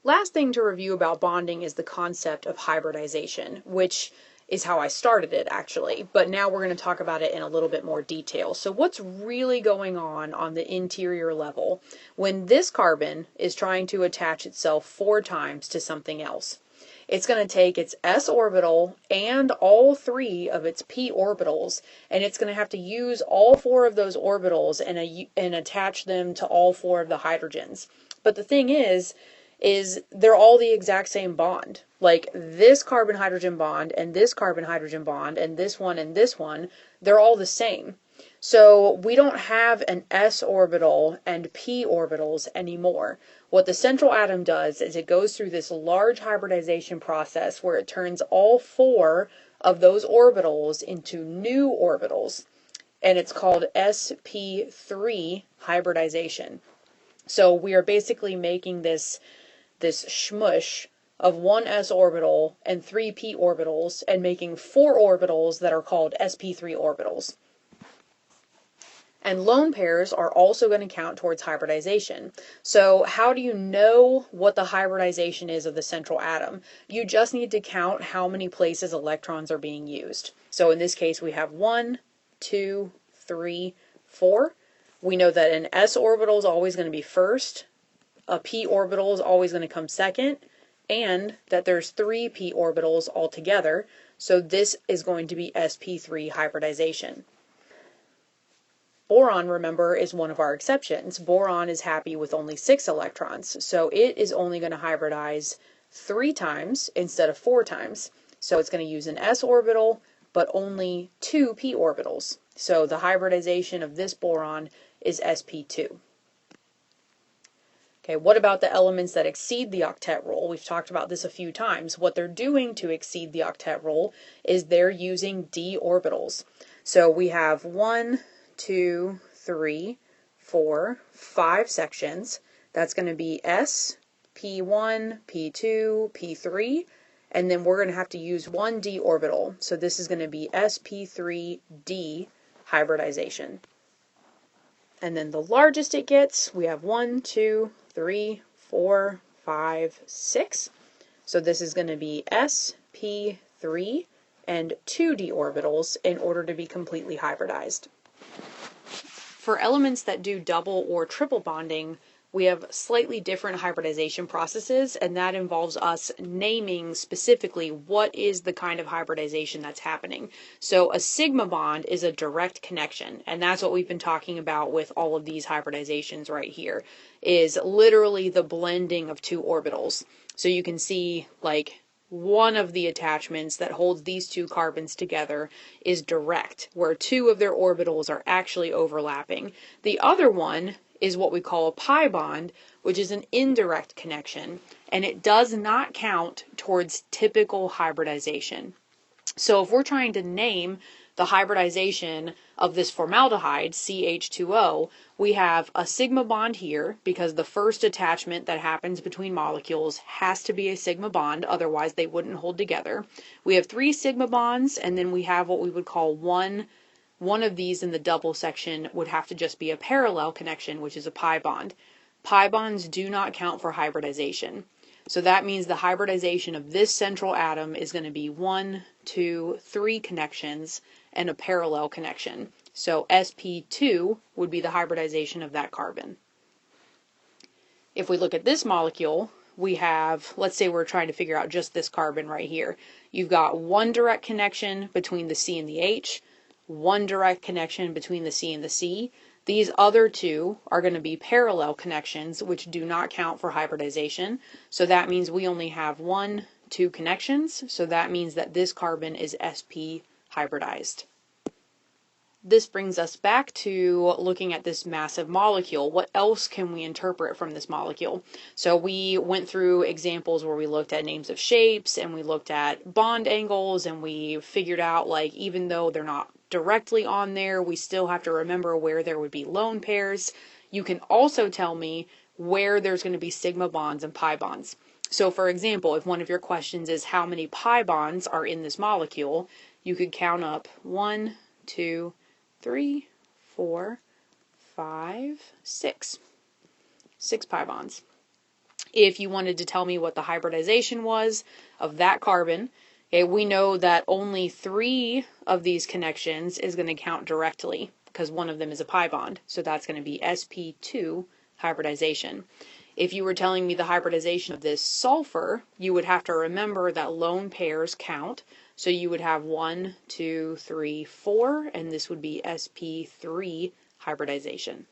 Last thing to review about bonding is the concept of hybridization, which is how I started it actually, but now we're going to talk about it in a little bit more detail. So what's really going on the interior level when this carbon is trying to attach itself 4 times to something else? It's going to take its s orbital and all 3 of its p orbitals, and it's going to have to use all 4 of those orbitals and attach them to all 4 of the hydrogens. But the thing is they're all the exact same bond. Like this carbon-hydrogen bond and this carbon-hydrogen bond and this one, they're all the same. So we don't have an s orbital and p orbitals anymore. What the central atom does is it goes through this large hybridization process where it turns all 4 of those orbitals into new orbitals, and it's called sp3 hybridization. So we are basically making this shmush of 1 s orbital and 3 p orbitals and making 4 orbitals that are called sp3 orbitals. And lone pairs are also going to count towards hybridization. So how do you know what the hybridization is of the central atom? You just need to count how many places electrons are being used. So in this case we have 1, 2, 3, 4. We know that an s orbital is always going to be first, a p orbital is always going to come second, and that there's 3 p orbitals altogether. So this is going to be sp3 hybridization. Boron, remember, is one of our exceptions. Boron is happy with only 6 electrons, so it is only going to hybridize 3 times instead of 4 times. So it's going to use an s orbital, but only 2 p orbitals. So the hybridization of this boron is sp2. Okay, what about the elements that exceed the octet rule? We've talked about this a few times. What they're doing to exceed the octet rule is they're using d orbitals. So we have 1, 2, 3, 4, 5 sections. That's going to be S, P1, P2, P3, and then we're going to have to use 1 d orbital. So this is going to be sp3d hybridization. And then the largest it gets, we have 1, 2, 3, 4, 5, 6. So this is going to be sp3 and 2 d orbitals in order to be completely hybridized. For elements that do double or triple bonding, we have slightly different hybridization processes, and that involves us naming specifically what is the kind of hybridization that's happening. So a sigma bond is a direct connection, and that's what we've been talking about with all of these hybridizations right here, is literally the blending of 2 orbitals. So you can see like one of the attachments that holds these 2 carbons together is direct, where 2 of their orbitals are actually overlapping. The other one is what we call a pi bond, which is an indirect connection, and it does not count towards typical hybridization. So if we're trying to name the hybridization of this formaldehyde, CH2O, we have a sigma bond here because the first attachment that happens between molecules has to be a sigma bond, otherwise they wouldn't hold together. We have 3 sigma bonds, and then we have what we would call one of these in the double section would have to just be a parallel connection, which is a pi bond. Pi bonds do not count for hybridization. So that means the hybridization of this central atom is going to be 1, 2, 3 connections and a parallel connection. So sp2 would be the hybridization of that carbon. If we look at this molecule, we have, let's say we're trying to figure out just this carbon right here. You've got 1 direct connection between the C and the H, 1 direct connection between the C and the C. These other 2 are going to be parallel connections, which do not count for hybridization. So that means we only have 1, 2 connections. So that means that this carbon is sp hybridized. This brings us back to looking at this massive molecule. What else can we interpret from this molecule? So we went through examples where we looked at names of shapes and we looked at bond angles, and we figured out, like, even though they're not directly on there, we still have to remember where there would be lone pairs. You can also tell me where there's going to be sigma bonds and pi bonds. So for example, if one of your questions is how many pi bonds are in this molecule, you could count up 1, 2, 3, 4, 5, 6. 6 pi bonds. If you wanted to tell me what the hybridization was of that carbon, okay, we know that only 3 of these connections is going to count directly because one of them is a pi bond. So that's going to be sp2 hybridization. If you were telling me the hybridization of this sulfur, you would have to remember that lone pairs count. So you would have 1, 2, 3, 4, and this would be sp3 hybridization.